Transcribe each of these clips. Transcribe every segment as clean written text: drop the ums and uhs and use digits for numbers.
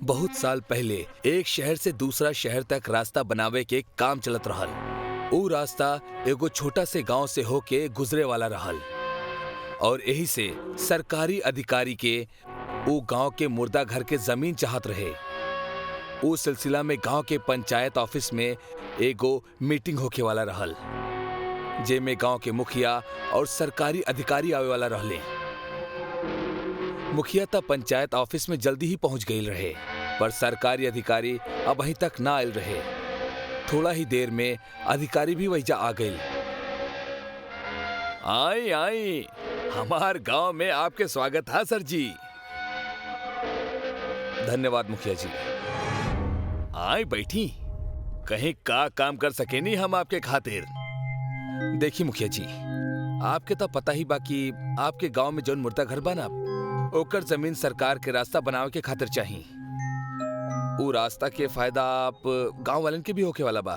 बहुत साल पहले एक शहर से दूसरा शहर तक रास्ता बनावे के काम चलत रहल। ऊ रास्ता एगो छोटा से गांव से होके गुजरे वाला रहल और यही से सरकारी अधिकारी के ऊ गांव के मुर्दा घर के जमीन चाहत रहे। ऊ सिलसिला में गांव के पंचायत ऑफिस में एगो मीटिंग होके वाला रहल, जेमे गांव के मुखिया और सरकारी अधिकारी आवे वाला रहले। मुखिया ता पंचायत ऑफिस में जल्दी ही पहुंच गई रहे, पर सरकारी अधिकारी अब अभी तक ना आयल रहे। थोड़ा ही देर में अधिकारी भी वहीजा आ गए। आई आई, हमार गांव में आपके स्वागत है सर जी। धन्यवाद मुखिया जी। आई बैठी, कहीं का काम कर सके नहीं हम आपके खातिर। देखिए मुखिया जी, आपके तो पता ही बाकी आपके गांव में जौन मुर्दा घर बना ओकर जमीन सरकार के रास्ता बनावे के खातिर चाहिए। वो रास्ता के फायदा आप गांव वालन के भी होके वाला बा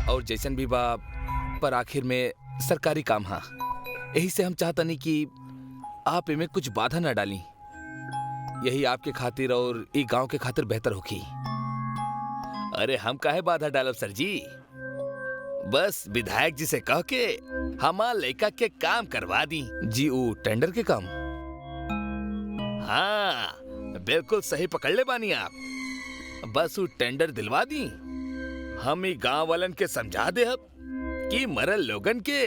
और जैसन भी बा, पर आखिर में सरकारी काम हा। यही से हम चाहता नहीं कि आप इनमें कुछ बाधा ना डाली। यही आपके खातिर और ई गांव के खातिर बेहतर होगी। अरे हम काहे बाधा डालब सर जी, बस विधायक जी से कह के हमार लड़का के काम करवा दी जी। वो टेंडर के काम? हाँ बिल्कुल सही पकड़ ले बानी आप। बस वो टेंडर दिलवा दी। हम ही गांव वालन के समझा दे अब कि मरल लोगन के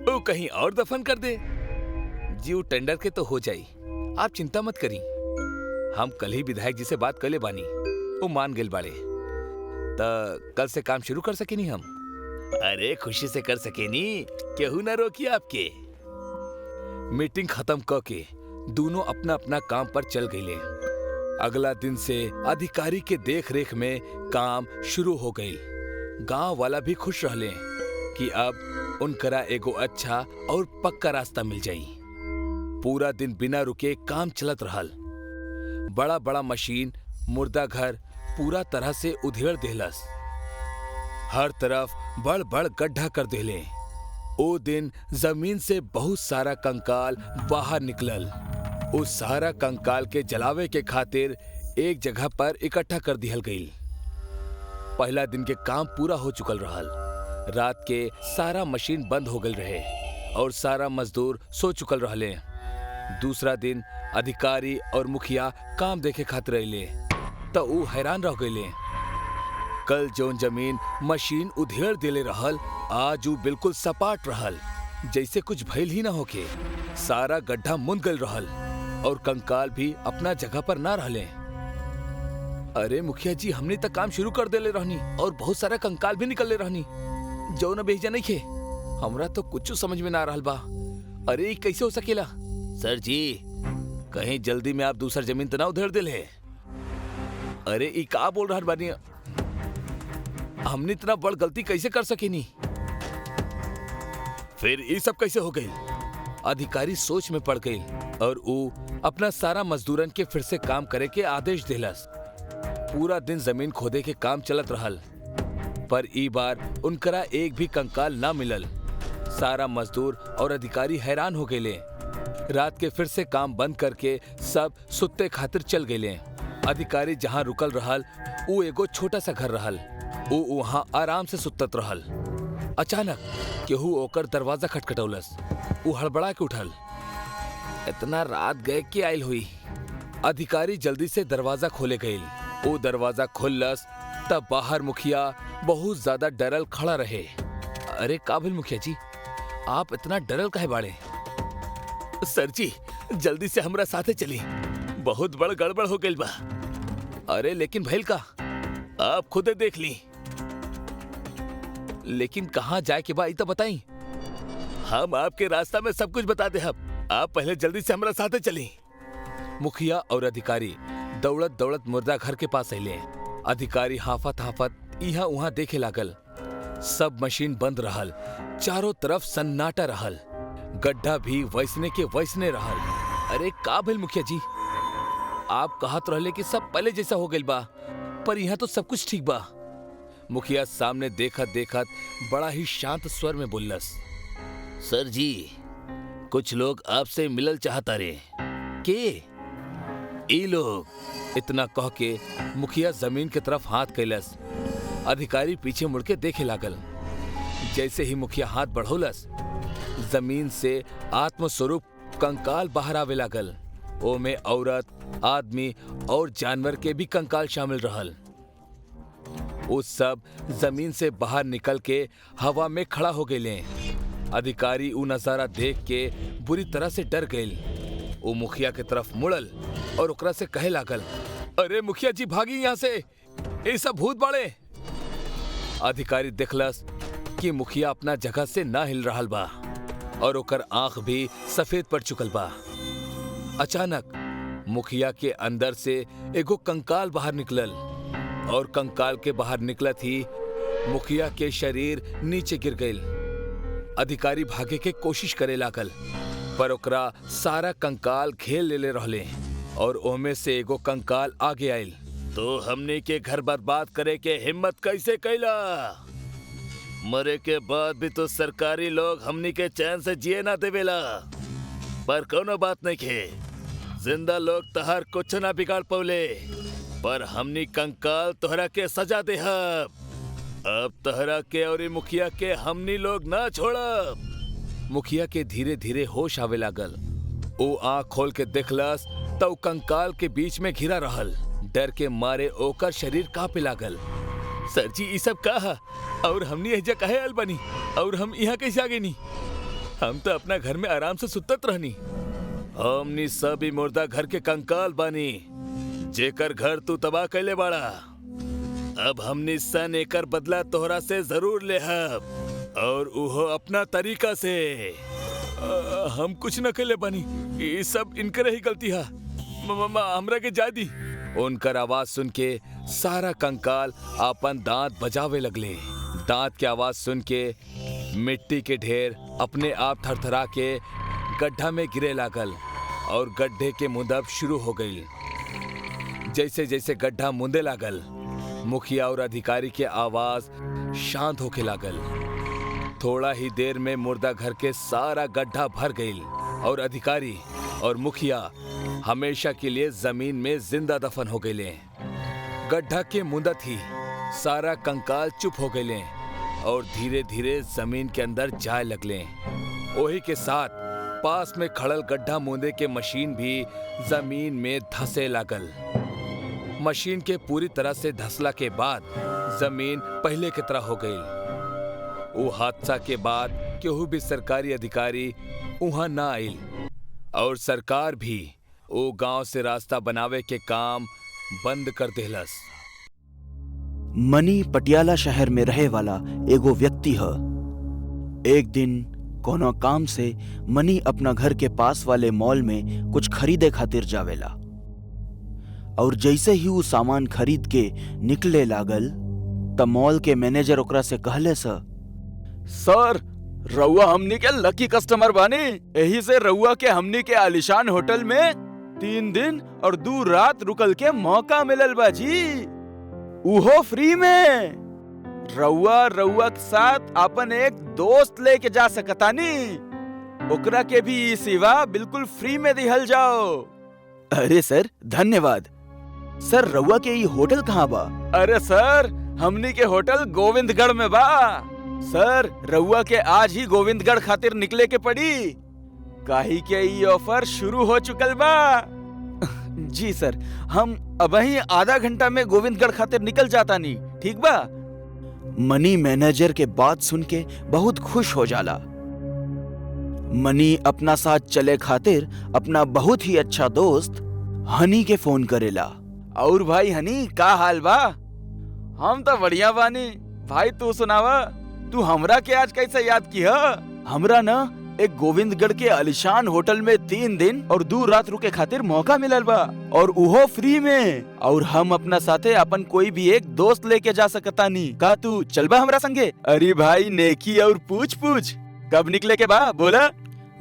वो कहीं और दफन कर दे जी। वो टेंडर के तो हो जाई, आप चिंता मत करी। हम कल ही विधायक जी से बात कर ले बानी, वो मान गए बाड़े। तो कल से काम शुरू कर सके नहीं हम? अरे खुशी से कर सके नहीं, केहू ना रोकी आपके। मीटिंग खत्म करके दोनों अपना अपना काम पर चल गए। अगला दिन से अधिकारी के देख रेख में काम शुरू हो गई। गांव वाला भी खुश रहले कि अब उनकरा एगो अच्छा और पक्का रास्ता मिल जाई। पूरा दिन बिना रुके काम चलत रहल। बड़ा बड़ा मशीन मुर्दा घर पूरा तरह से उधेड़ देहलस। हर तरफ बड़ बड़ गड्ढा कर देले। ओ दिन जमीन से बहुत सारा कंकाल बाहर निकलल। उस सारा कंकाल के जलावे के खातिर एक जगह पर इकट्ठा कर दिहल गई। पहला दिन के काम पूरा हो चुकल रहल। रात के सारा मशीन बंद हो गल रहे और सारा मजदूर सो चुकल रहले। दूसरा दिन अधिकारी और मुखिया काम देखे खातिर अइले तो ऊ हैरान रह गए। कल जौन जमीन मशीन उधेड़ देले रहल, आज ऊ बिल्कुल सपाट रहल, जैसे कुछ भइल ही ना होके। सारा गड्ढा मुंद गल रहल और कंकाल भी अपना जगह पर ना रहले। अरे मुखिया जी, हमने तक काम शुरू कर देले रहनी और बहुत सारा कंकाल भी निकलले रहनी, जो न भेजा नहीं खे। हमरा तो कुछ समझ में ना रहल बा। अरे कैसे हो सकेला? सर जी, कहीं जल्दी में आप दूसर जमीन तो ना उधेड़ देले? अरे ई का बोल रहा बानी? हमने इतना बड़ गलती कैसे कर सके नहीं? फिर ये सब कैसे हो गई? अधिकारी सोच में पड़ गई और वो अपना सारा मजदूरन के फिर से काम करे के आदेश देलस। पूरा दिन जमीन खोदे के काम चलत रहल, पर ई बार उनकरा एक भी कंकाल ना मिलल। सारा मजदूर और अधिकारी हैरान हो गए। रात के फिर से काम बंद करके सब सुत्ते खातिर चल गए। अधिकारी जहाँ रुकल रहल वो एगो छोटा सा घर रहल। वो वहाँ आराम से सुतत रहल। अचानक केहू ओकर दरवाजा खटखटौलस। वो हड़बड़ा के उठल। इतना रात गए के आयल हुई। अधिकारी जल्दी से दरवाजा खोले गए। वो दरवाजा खोलस तब बाहर मुखिया बहुत ज्यादा डरल खड़ा रहे। अरे काबिल मुखिया जी, आप इतना डरल काहे बाड़े? सर जी, जल्दी से हमरा साथे चली, बहुत बड़ गड़बड़ हो गई बा। अरे लेकिन भइल का, आप खुदे देख ली। लेकिन कहाँ जाए के बा ई तो बताई। हम आपके रास्ता में सब कुछ बता दे। आप पहले जल्दी से हमरा साथे चली। मुखिया और अधिकारी दौड़त दौड़त मुर्दा घर के पास अइले। अधिकारी हाफत हाफत यहाँ वहाँ देखे लागल। सब मशीन बंद रहल, चारों तरफ सन्नाटा रहल, गड्ढा भी वैसने के वैसने रहल। अरे का भेल मुखिया जी? आप कहत रहले कि सब पहले जैसा हो गइल बा, पर यहाँ तो सब कुछ ठीक बा। मुखिया सामने देखत देखत बड़ा ही शांत स्वर में बोलस। सर जी, कुछ लोग आपसे मिलल चाहता रे। के? ई लोग इतना कह के मुखिया जमीन की तरफ हाथ कैलस। अधिकारी पीछे मुड़ के देखे लागल। जैसे ही मुखिया हाथ बढ़ौलस, जमीन से आत्मस्वरूप कंकाल बाहर आवे लागल। ओमे औरत, आदमी और जानवर के भी कंकाल शामिल रहल। वो सब जमीन से बाहर निकल के हवा में खड़ा हो गए। अधिकारी वो नजारा देख के बुरी तरह से डर गए। वो मुखिया के तरफ मुड़ल और ओकरा से कहे लागल, अरे मुखिया जी भागी यहाँ से, ये सब भूत बाड़े। अधिकारी देखलस कि मुखिया अपना जगह से ना हिल रहल बा और ओकर आंख भी सफेद पड़ चुकल बा। अचानक मुखिया के अंदर से एगो कंकाल बाहर निकलल और कंकाल के बाहर निकलत ही मुखिया के शरीर नीचे गिर गईल। अधिकारी भागे के कोशिश करे लागल, पर ओकरा सारा कंकाल घेर लेले रहले और ओमे से एगो कंकाल आगे आयल। तो हमने के घर बर्बाद करे के हिम्मत कैसे कैला? मरे के बाद भी तो सरकारी लोग हमनी के चैन से जिए ना देवेला। पर कोनो बात नहीं के, जिंदा लोग तहर कुछ ना बिगाड़ पौले, पर हमनी कंकाल तोहरा के सजा दे। अब तोहरा के और मुखिया के हमनी लोग ना छोड़ब। मुखिया के धीरे धीरे होश आवे लागल। वो आँख खोल के देखलस तो कंकाल के बीच में घिरा रहल। डर के मारे ओकर शरीर कांपे लागल। सर जी ये सब कहा और हमनी एजा कहे आल बनी और हम यहाँ कैसे आ गए नी? हम तो अपना घर में आराम से सुतत रहनी। हमनी सब ही मुर्दा घर के कंकाल बानी, जेकर घर तू तबाह कैले बाड़ा। अब हमनी सन एकर बदला तोहरा से जरूर लेहब और उहो अपना तरीका से। हम कुछ न कैले बानी, ये सब इनकर ही गलती है। हमरा के जा दी। उनकर आवाज सुन के सारा कंकाल अपन दांत बजावे लगले। दांत की आवाज सुन के मिट्टी के ढेर अपने आप थरथरा के गड्ढा में गिरे लागल और गड्ढे के मुंदब शुरू हो गई। जैसे जैसे गड्ढा मुंदे लागल, मुखिया और अधिकारी के आवाज शांत होके लागल। थोड़ा ही देर में मुर्दा घर के सारा गड्ढा भर गई और अधिकारी और मुखिया हमेशा के लिए जमीन में जिंदा दफन हो गए। गड्ढा के मुंदत ही सारा कंकाल चुप हो गए और धीरे धीरे जमीन के अंदर जाए लगले। वही के साथ पास में खड़ल गड्ढा मुंदे के मशीन भी जमीन में धंसे लागल। मशीन के पूरी तरह से धंसला के बाद जमीन पहले की तरह हो गई। वो हादसा के बाद केहू भी सरकारी अधिकारी वहां ना आइल और सरकार भी वो गांव से रास्ता बनावे के काम बंद कर देहलस। मनी पटियाला शहर में रहे वाला एगो व्यक्ति है। एक दिन कोनो काम से मनी अपना घर के पास वाले मॉल में कुछ खरीदे खातिर जावेला और जैसे ही वो सामान खरीद के निकले लागल त मॉल के मैनेजर ओकरा से कहले सर रउआ हमनी के लकी कस्टमर बानी, यही से रउआ के हमनी के आलिशान होटल में 3 दिन और 2 रात रुकल के मौका मिलल बा जी, उहो फ्री में। रउआ के साथ अपन एक दोस्त लेके जा सकतानी, ओकरा के भी ये सेवा बिल्कुल फ्री में दिहल जाओ। अरे सर धन्यवाद। सर रउआ के ये होटल कहाँ बा? अरे सर हमनी के होटल गोविंदगढ़ में बा। सर रउआ के आज ही गोविंदगढ़ खातिर निकले के पड़ी, काहे के ये ऑफर शुरू हो चुकल बा। जी सर, हम अबही आधा घंटा में गोविंदगढ़ खातिर निकल जाता नी, ठीक बा? मनी मैनेजर के बात सुन के बहुत खुश हो जाला। मनी अपना साथ चले खातिर अपना बहुत ही अच्छा दोस्त हनी के फोन करेला। और भाई हनी का हाल बा? हम तो बढ़िया बानी भाई, तू सुनावा, तू हमरा के आज कैसे याद किया? हमरा ना एक गोविंदगढ़ के आलिशान होटल में 3 दिन और 2 रात रुके खातिर मौका मिलल बा और उहो फ्री में, और हम अपना साथे अपन कोई भी एक दोस्त लेके जा सकता नी। का तू चलबा हमरा संगे? अरे भाई नेकी और पूछ कब निकले के बा बोला?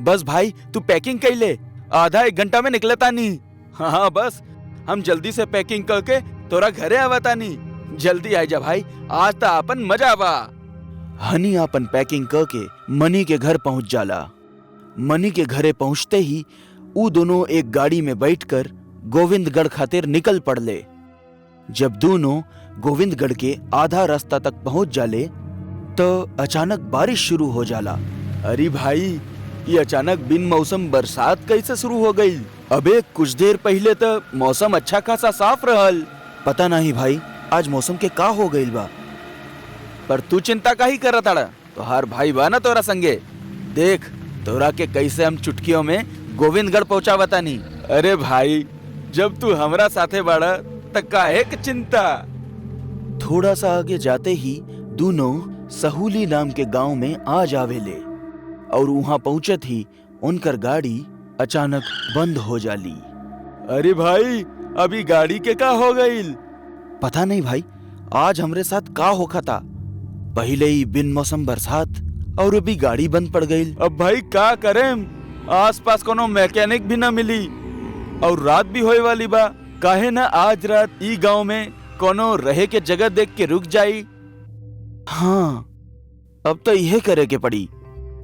बस भाई तू पैकिंग कर ले, आधा 1 घंटा में निकलता नी। हाँ बस हम जल्दी से पैकिंग करके तोरा घरे आवता नी, जल्दी आ जा भाई, आज तो अपन मजा बा। हनी अपन पैकिंग करके मनी के घर पहुंच जाला। मनी के घरे पहुंचते ही वो दोनों एक गाड़ी में बैठकर गोविंदगढ़ खातिर निकल पड़ले। जब दोनों गोविंदगढ़ के आधा रास्ता तक पहुंच जाले तो अचानक बारिश शुरू हो जाला। अरे भाई, ये अचानक बिन मौसम बरसात कैसे शुरू हो गई? अबे कुछ देर पहले तो मौसम अच्छा खासा साफ रहल। पता नहीं भाई, आज मौसम के का हो गईल बा। पर तू चिंता काहे करत अड़ा? तोहार भाई बा ना तोरा संगे। देख तोरा के कैसे हम चुटकियों में गोविंदगढ़ पहुंचावतानी। अरे भाई, जब तू हमरा साथे बाड़ा त काहे के चिंता। थोड़ा सा आगे जाते ही दोनों सहूली नाम के गांव में आ जावेले और वहां पहुंचत ही उनकर गाड़ी अचानक बंद हो जाली। अरे भाई, अभी गाड़ी के का हो गईल? पता नहीं भाई, आज हमरे साथ का होखा था। पहले ही बिन मौसम बरसात और अभी गाड़ी बंद पड़ गई। अब भाई का करें? आसपास कोनो मैकेनिक भी ना मिली और रात भी होए वाली बा। काहे ना आज रात ई गांव में कोनो रहे के जगह देख के रुक जाई। हाँ, अब तो यह करे के पड़ी।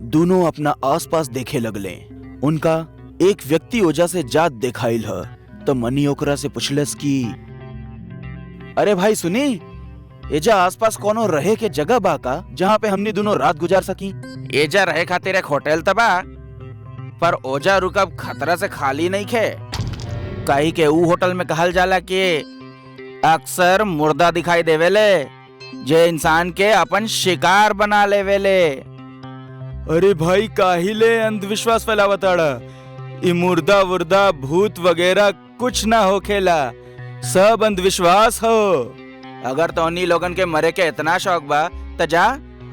दोनों अपना आसपास देखे लगले। उनका एक व्यक्ति ओजा से जात देखाइल ह। तो मनी ओकरा से पूछलस कि अरे भाई सुनी, एजा आसपास कोनो रहे के जगह बा का जहाँ पे हमनी दोनों रात गुजार सकी? एजा रहे खातिर एक होटल तबा, पर ओजा रुकब खतरा से खाली नहीं खे। काहे के ऊ होटल में कहल जाला कि अक्सर मुर्दा दिखाई देवेले जे इंसान के अपन शिकार बना लेवेले। अरे भाई, काहिले अंधविश्वास फैलावताड़ा। ई मुर्दा वुर्दा भूत वगैरह कुछ ना होखेला, सब अंधविश्वास हो। अगर तोनी लोगन के मरे के इतना शौक बा त जा,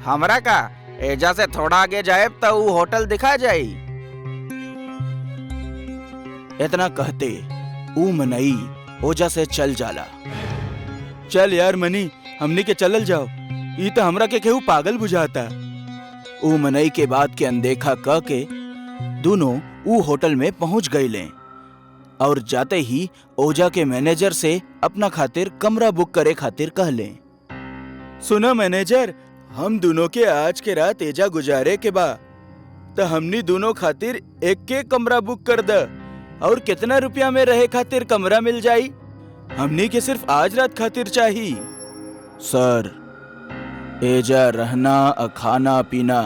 हमरा का एजा से थोड़ा आगे जाए तो ऊ होटल दिखा जाई। इतना कहते ऊ मनई ओजा से चल जाला। चल यार मनी, हमनी के चलल जाओ। ई तो हमरा के केहू पागल बुझाता। ऊ मनई के बात के अनदेखा क के दोनों ऊ होटल में पहुंच गईले और जाते ही ओजा के मैनेजर से अपना खातिर कमरा बुक करे खातिर कहले। सुनो मैनेजर, हम दोनों के आज के रात एजा गुजारे के बा, तो हमनी दोनों खातिर एक के कमरा बुक कर द। और कितना रुपया में रहे खातिर कमरा मिल जाई? हमनी के सिर्फ आज रात खातिर चाहिए। सर, एजा रहना, खाना पीना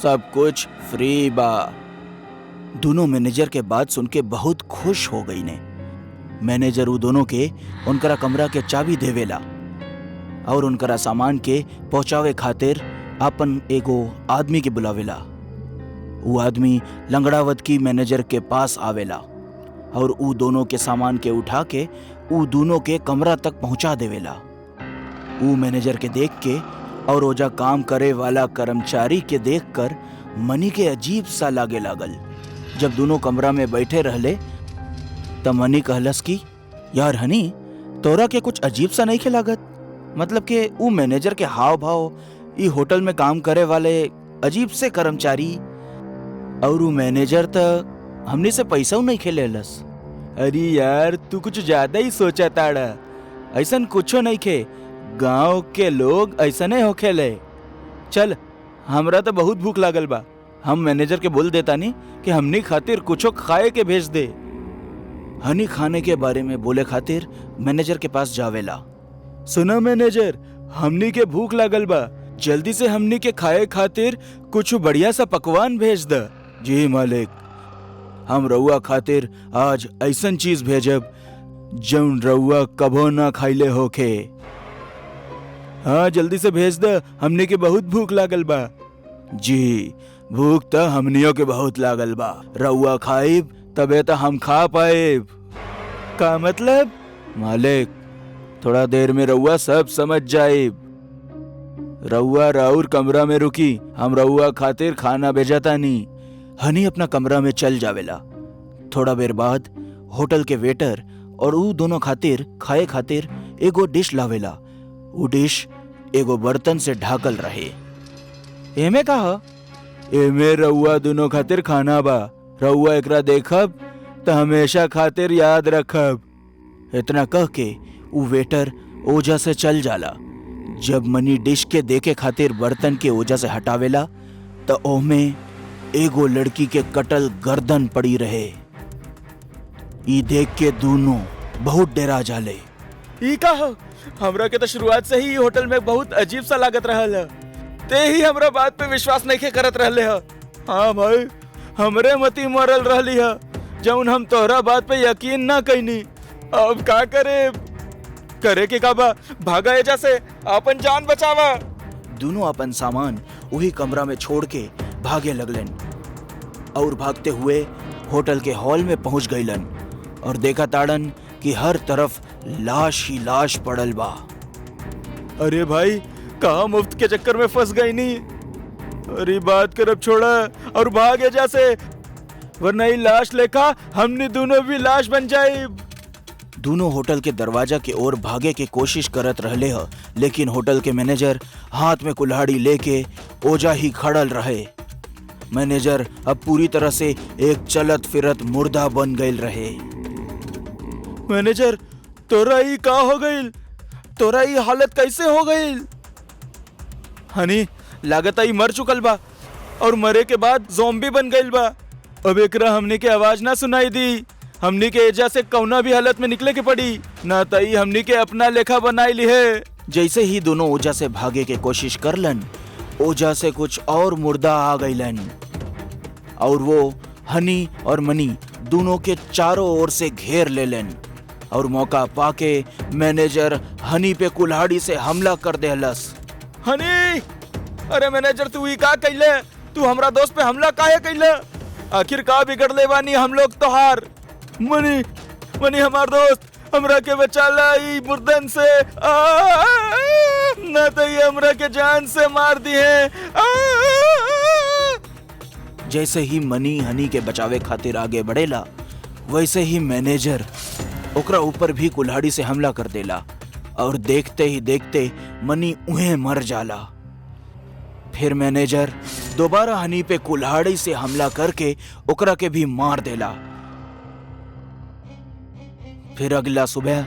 सब कुछ फ्री बा। दोनों मैनेजर के बात सुन के बहुत खुश हो गई ने। मैनेजर उ दोनों के उनकरा कमरा के चाबी देवेला और उनकरा सामान के पहुंचावे खातिर अपन एगो आदमी के बुलावेला। वो आदमी लंगड़ावत की मैनेजर के पास आवेला और उ दोनों के सामान के उठा के उ दोनों के कमरा तक पहुंचा देवेला। उ मैनेजर के देख के और ओजा काम करे वाला कर्मचारी के देखकर मनी के अजीब सा लागे लागल। जब दोनों कमरा में बैठे रहले तब मनी कहलस कि यार हनी, तोरा के कुछ अजीब सा नहीं के लागत? मतलब के उ मैनेजर के हाव भाव, ई होटल में काम करे वाले अजीब से कर्मचारी और उ मैनेजर त हमने से पैसा नहीं खेलेलस। अरे यार, तू कुछ ज्यादा ही सोचा ताड़ा। ऐसन कुछो नहीं खे, गांव के लोग ऐसने हो खेले। चल, हमरा तो बहुत भूख लागल बा। हम मैनेजर के बोल देता नहीं कि हमनी खातिर कुछो खाए के भेज दे। हनी खाने के बारे में बोले खातिर मैनेजर के पास जावेला। सुना मैनेजर, हमनी के भूख लागल बा, जल्दी से हमनी के खाए खातिर कुछ बढ़िया सा पकवान भेज द। जी मालिक, हम रउआ खातिर आज ऐसन चीज भेजब जौन रउआ कभो ना खाइले होखे। हाँ, जल्दी से भेज द, हमनी के बहुत भूख लागल बा। जी, भूख तो हमनियों के बहुत लागल बा। रउआ खाइब तबे तो हम खा पाएब। का मतलब? मालिक, थोड़ा देर में रउआ सब समझ जाइब। रउआ राउर कमरा में रुकी, हम रउआ खातिर खाना भेजतानी। हनी अपना कमरा में चल जावेला। थोड़ा देर बाद होटल के वेटर और ऊ दोनों खातिर खाए खातिर एगो डिश लावेला। ऊ डिश एगो बर्तन से ढाकल रहे। एमे कहा, एमे रउआ दोनों खातिर खाना बा। रउआ एकरा देखब तो हमेशा खातिर याद रखब। इतना कह के ऊ वेटर ओजा से चल जाला। जब मनी डिश के देखे खातिर बर्तन के ओजा से हटावेला तो ओमे एगो लड़की के कटल गर्दन पड़ी रहे। ई देख के दोनों बहुत डरा जाले। ई का हो? हमरा के तो शुरुआत से ही होटल में बहुत अजीब सा लागत रहल है। ते ही हमरा बात पे विश्वास नहीं करत रहले है। हाँ भाई, हमरे मती मरल रहली है जौन हम तोहरा बात पे यकीन ना कैनी। अब का करे के का बा? भागा एजा से, अपन जान बचावा। दोनों अपन सामान वही कमरा में छोड़ के भागे लगलन और भागते हुए होटल के हॉल में पहुंच गईलन और देखा ताड़न कि हर तरफ लाश ही लाश पड़ल बा। अरे भाई, कहाँ मुफ्त के चक्कर में फंस गई नी? अरे बात कर, अब छोड़ा और भाग एजा से, वरना ये लाश लेखा हमने दोनों भी लाश बन जाए। दोनों होटल के दरवाजा के ओर भागे के कोशिश करत रहले ह, लेकिन होटल के मैनेजर हाथ में कुल्हाड़ी लेके ओजा ही खड़ल रहे। मैनेजर अब पूरी तरह से एक चलत फिरत मुर्दा बन गईल रहे। मैनेजर, तोरा ई का हो गईल? तोरा ई हालत कैसे हो गईल? हनी, लागत आई मर चुकल बा और मरे के बाद ज़ॉम्बी बन गईल बा। अब एकरा हमने के आवाज ना सुनाई दी। हमनी के एजा से कौना भी हालत में निकले के पड़ी, ना तई हमनी के अपना लेखा बनाई ली है। जैसे ही दोनों ओजा से भागे के कोशिश करलन, ओजा से कुछ और मुर्दा आ गईलन और वो हनी और मनी दोनों के चारों ओर से घेर लेलन और मौका पाके मैनेजर हनी पे कुल्हाड़ी से हमला कर देहलस। हनी, अरे मैनेजर, तू ई का कइले? तू हमरा दोस्त पे हमला काहे कइले? आखिर का बिगड़ ले बानी हम लोग तोहार? मनी हमार दोस्त, हमरा के बचाला ई मुर्दन से। ना तो ये हमरा के जान से मार दिए। जैसे ही मनी हनी के बचावे खातिर आगे बढ़ेला, वैसे ही मैनेजर ओकरा ऊपर भी कुल्हाड़ी से हमला कर देला और देखते ही देखते मनी उहे मर जाला। फिर मैनेजर दोबारा हनी पे कुल्हाड़ी से हमला करके ओकरा के भी मार देला। फिर अगला सुबह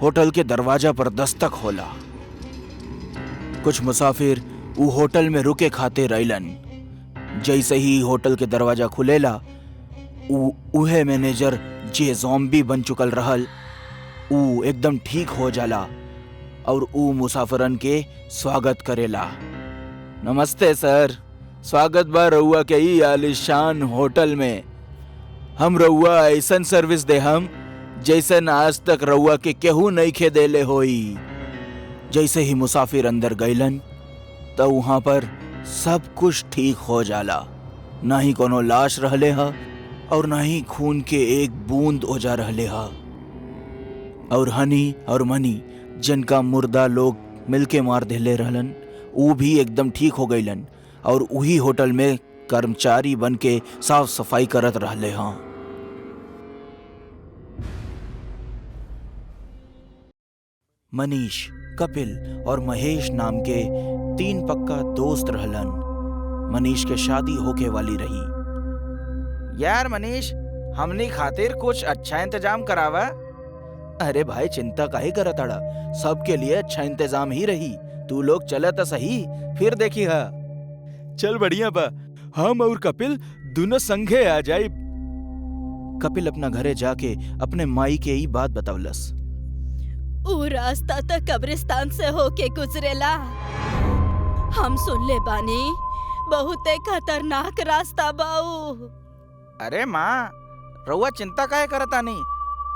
होटल के दरवाजा पर दस्तक होला। कुछ मुसाफिर ऊ होटल में रुके खाते रहिलन। जैसे ही होटल के दरवाजा खुलेला, उहे मैनेजर जे ज़ॉम्बी बन चुकल रहल, ऊ एकदम ठीक हो जाला और ऊ मुसाफिरन के स्वागत करेला। नमस्ते सर, स्वागत बा रउआ के ई आलीशान होटल में। हम रउआ ऐसन सर्विस दे हम जैसन आज तक रउआ के केहू नहीं खे देले होई। जैसे ही मुसाफिर अंदर गईलन, तो वहां पर सब कुछ ठीक हो जाला। ना ही कोनो लाश रहले हा और ना ही खून के एक बूंद ओजा रहले हा। और हनी और मनी, जिनका मुर्दा लोग मिलके मार देले रहलन, वो भी एकदम ठीक हो गईलन और वही होटल में कर्मचारी बन के साफ सफाई करत रहले हा। मनीष, कपिल और महेश नाम के 3 पक्का दोस्त रहलन। मनीष के शादी होके वाली रही। यार मनीष, हमनी खातिर कुछ अच्छा इंतजाम करावा। अरे भाई, चिंता काहे करत अड़ा? सबके लिए अच्छा इंतजाम ही रही। तू लोग चले तो सही, फिर देखी हा। चल बढ़िया बा, हम और कपिल दोनों संगे आ जाए। कपिल अपना घरे जाके अपने माई के ही बात बतावलस। ऊ रास्ता तो कब्रिस्तान से होके गुजरेला। हम सुन ले बानी, बहुत खतरनाक रास्ता बाऊ। अरे माँ, रउआ चिंता काहे करतानी?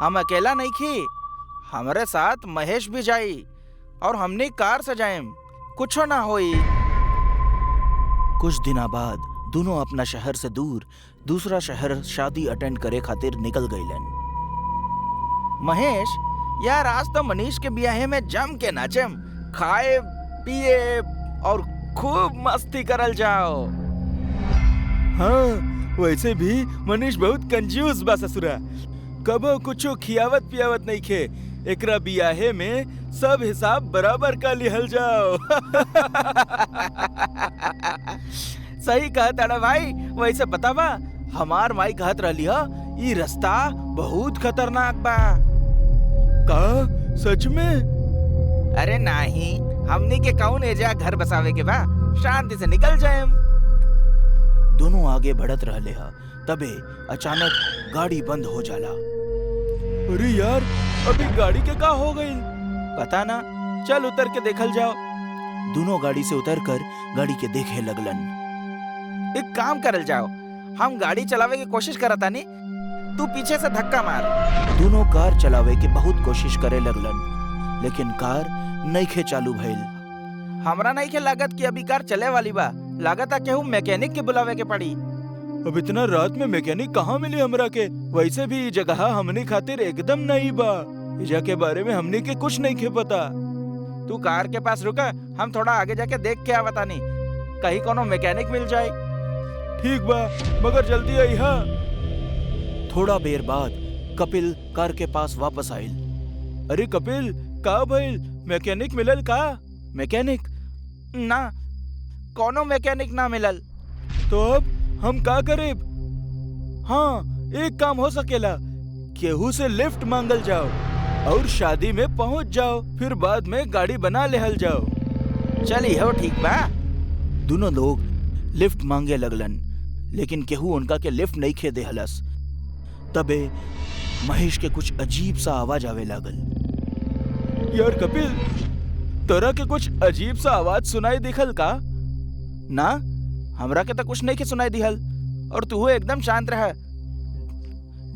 हम अकेला नहीं खी, हमारे साथ महेश भी जाई और हमने कार से जाएम, कुछो ना होई। कुछ दिना बाद दोनों अपना शहर से दूर दूसरा शहर शादी अटेंड करे खातिर निकल गईलन। महेश, यार आज तो मनीष के ब्याहे में जम के नाचेम, खाए पिए और खूब मस्ती करल जाओ। हाँ, वैसे भी मनीष बहुत कंजूस बा ससुरा। कबो कुछो खियावत पियावत नहीं खे। एकरा बियाहे में सब हिसाब बराबर का लिहल जाओ। सही कहा ताड़ा भाई। वैसे पता बा, हमार माई कहत रहली ह, ई रास्ता बहुत खतरनाक बा। का सच में? अरे नहीं, हमनी के कौन एजा घर बसावे के बा, शांति से निकल जाएम। दोनों आगे बढ़त रहले हा, तबे अचानक गाड़ी बंद हो जाला। अरे यार, अभी गाड़ी के का हो गई? पता ना, चल उतर के देखल जाओ। दोनों गाड़ी से उतरकर गाड़ी के देखे लगलन। एक काम करल जाओ, हम गाड़ी चलावे की कोशिश करता नहीं, तू पीछे से धक्का मार। दोनों कार चलावे के बहुत कोशिश करे लगलन, लेकिन कार नइखे चालू भइल। हमरा नहीं के लागत कि अभी कार चले वाली बा, लागत है केहू मैकेनिक के बुलावे के पड़ी। अब इतना रात में मैकेनिक कहाँ मिली हमरा के? वैसे भी ये जगह हमने खातिर एकदम नहीं बा। इजा के बारे में हमने के कुछ नहीं के पता। तू कार के पास रुका, हम थोड़ा आगे जाके देख के आवता नहीं, कहीं कोनो मैकेनिक मिल जाए। ठीक बा, मगर जल्दी आई हा। थोड़ा देर बाद कपिल कार के पास वापस आइल। अरे कपिल, का भइल? मैकेनिक मिलल का? मैकेनिक? ना, कोनो मैकेनिक ना मिलल। तो अब हम का करेब? हाँ, एक काम हो सकेला, केहू से लिफ्ट मांगल जाओ और शादी में पहुंच जाओ, फिर बाद में गाड़ी बना लेहल जाओ। चली हो, ठीक बा। दोनों लोग लिफ्ट मांगे लगलन, लेकिन केहू उनका के लिफ्ट नहीं खे देहलस। तबे महेश के कुछ अजीब सा आवाज आवे लागल। यार कपिल, तोरा के कुछ अजीब सा आवाज सुनाई दिखल का? ना, हमरा के तो कुछ नहीं के सुनाई दिहल, और तू एकदम शांत रह।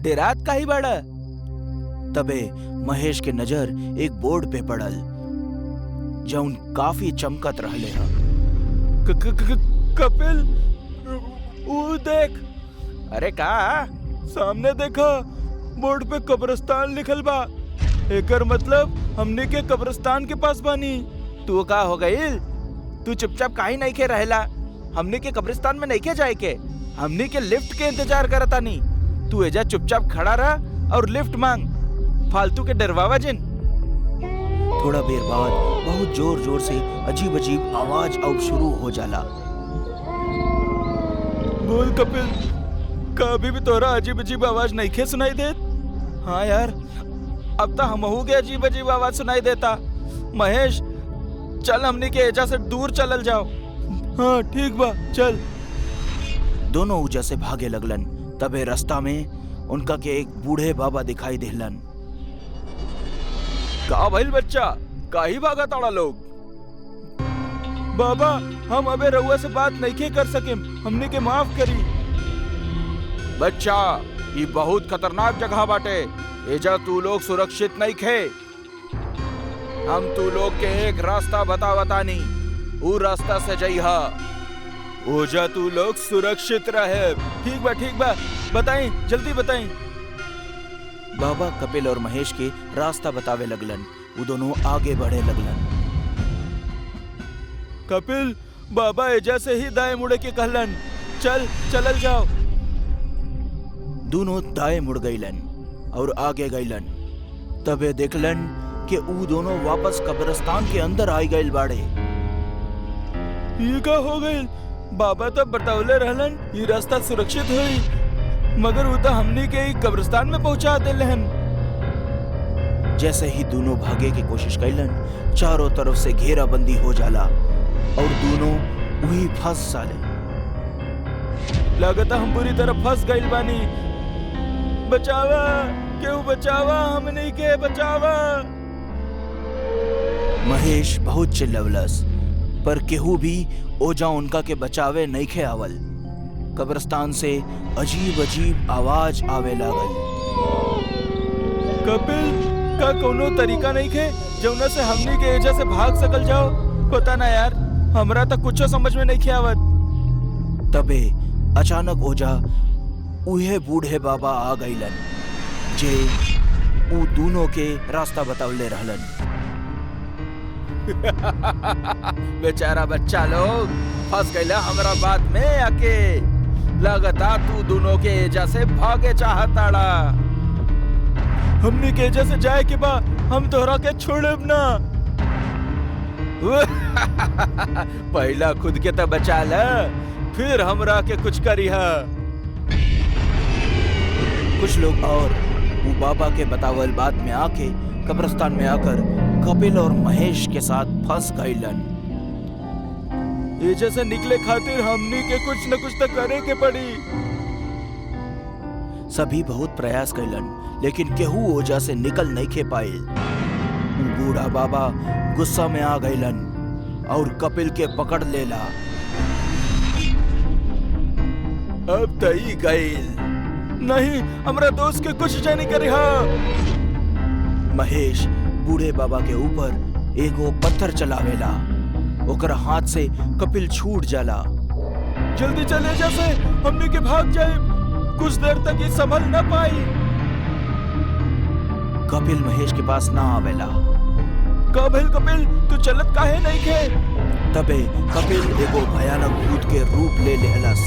डेरात का ही बड़ा। तबे महेश के नजर एक बोर्ड पे पड़ल, जौन काफी चमकत रहले हा। कपिल, वो देख। अरे का? सामने देखा, बोर्ड पे कब्रिस्तान लिखल बा। एकर मतलब हमने के कब्रिस्तान के पास बानी। तू का हो गईल? तू चुपचाप काहे नहीं के रहेला? हमने के कब्रिस्तान में नहीं के जाए के, हमने के लिफ्ट के इंतजार करता नहीं। तू एजा चुपचाप खड़ा रह और लिफ्ट मांग, फालतू के डरवावा जिन। थोड़ा देर बाद बहुत जोर जोर से अजीब अजीब आवाज अब शुरू हो जाला। बोल कपिल, कभी भी तोरा अजीब अजीब आवाज नहीं खे सुनाई देत? हाँ यार, अब तो हमहू के अजीब अजीब आवाज सुनाई देता। महेश, चल हमने के एजा से दूर चलल जाओ। हाँ ठीक बा, चल। दोनों ऊजा से भागे लगलन। तबे रास्ता में उनका के एक बूढ़े बाबा दिखाई देहलन। का भइल बच्चा, काहे भागा ताड़ा लोग? बाबा, हम अबे रउआ से बात नहीं कर सके, हमने के माफ करी। बच्चा, ये बहुत खतरनाक जगह बाटे, एजा तू लोग सुरक्षित नहीं खे। हम तू लोग के एक रास्ता बतावतानी, ऊ रास्ता से जइहा। ओजा तू लोग सुरक्षित रहे। ठीक बा, बताई, जल्दी बताई। बाबा कपिल और महेश के रास्ता बतावे लगलन। वो दोनों आगे बढ़े लगलन। कपिल, बाबा एजा से ही दाएं मुड़े के कहलन, चलल जाओ। दोनों दाएं मुड़ गईलन और आगे गईलन। तबे देखलन कि ऊ दोनों वापस कब्रिस्तान के अंदर आई गईल बाड़े। ये का हो गईल? बाबा तब बतावले रहलन ये रास्ता सुरक्षित हुई, मगर वो तो हमने के कब्रिस्तान में पहुंचा देलन। जैसे ही दोनों भागे की कोशिश कैलन, चारों तरफ से घेराबंदी हो जाला और दोनों वही फंस जाले। लागता हम पूरी तरह फंस गईल बानी। बचावा, क्यों बचावा, हमने के बचावा। महेश बहुत चिल्लवलस, पर केहू भी ओजा उनका के बचावे नहीं खे आवल। कब्रिस्तान से अजीब अजीब आवाज आवे लागल। कपिल, का कोनो तरीका नहीं खे जौना से हमनी के एजा से भाग सकल जाओ? पता ना यार, हमरा तो कुछ समझ में नहीं खे आवत। तबे अचानक ओजा उहे बूढ़े बाबा आ गईलन, जे ऊ दोनों के रास्ता बतावले रहलन। बेचारा बच्चा लोग फंस गईला हमरा बात में आके। लगता तू दोनों के एजा से भागे चाहताड़ा। हमनी के एजा से जाए के बा, हम तोहरा के छोड़ब ना। पहला खुद के तो बचा ल, फिर हमरा के कुछ करिहा। कुछ लोग और वो बाबा के बतावल बात में आके कब्रिस्तान में आकर कपिल और महेश के साथ फंस गईलन। एजा से निकले खातिर हमनी के कुछ न कुछ तो करे के पड़ी। सभी बहुत प्रयास कैलन, लेकिन केहू ओजा से निकल नहीं खे पाइल। बूढ़ा बाबा गुस्सा में आ गईलन और कपिल के पकड़ लेला। अब तई गईल। नहीं, हमरा दोस्त के कुछ जानी करे हा। महेश बूढ़े बाबा के ऊपर एगो पत्थर चलावेला। ओकरा हाथ से कपिल छूट जाला। जल्दी चले जैसे हमने के भाग जाए, कुछ देर तक ये संभल न पाई। कपिल महेश के पास ना आवेला। का भइल कपिल, तू चलत काहे नहीं खे? तबे कपिल एगो भयानक भूत के रूप ले लेहलस।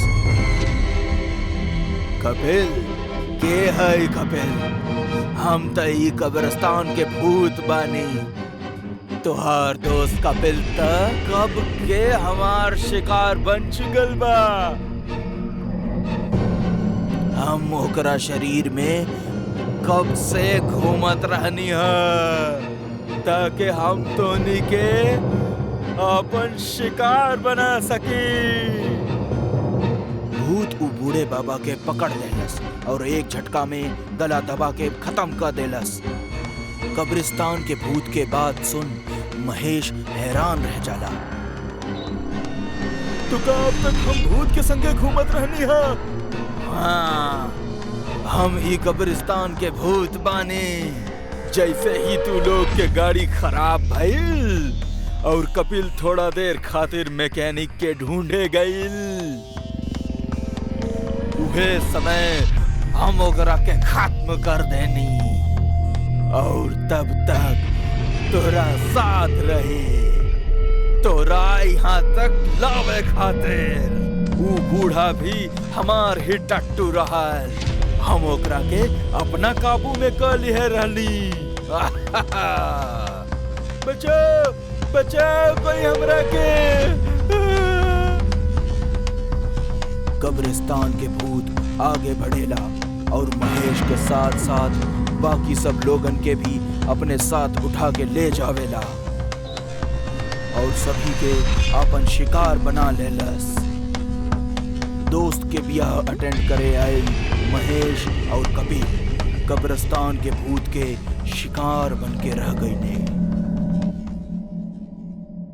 कपिल के है कपिल? हम त ई कब्रिस्तान के भूत बानी। तोहार दोस्त कपिल त कब के हमार शिकार बन चुकल बा। हम ओकरा शरीर में कब से घूमत रहनी है ताकि हम तोनी के अपन शिकार बना सकी। भूत उ बूढ़े बाबा के पकड़ लेलस और एक झटका में गला दबा के खत्म कर देलस। कब्रिस्तान के भूत के बात सुन महेश हैरान रह जाला। तो का अब तक हम भूत के संगे घूमत रहनी है? हाँ, हम ही कब्रिस्तान के भूत बानी। जैसे ही तू लोग के गाड़ी खराब भइल और कपिल थोड़ा देर खातिर मैकेनिक के ढूंढे गईल, उहे समय हम ओकरा के खत्म कर देनी और तब तक तोरा साथ रही, तोरा यहाँ तक लावे खातिर। ऊ बूढ़ा भी हमार ही टट्टू रहल। हम ओकरा के अपना काबू में कर लिए रहली। बचाओ बचाओ कोई हमरा के। कब्रिस्तान के भूत आगे बढ़ेला और महेश के साथ साथ बाकी सब लोगन के भी अपने साथ उठा के ले जावेला और सभी के अपन शिकार बना लेलस। दोस्त के ब्याह अटेंड करे आए महेश और कपिल कब्रिस्तान के भूत के शिकार बन के रह गए ने।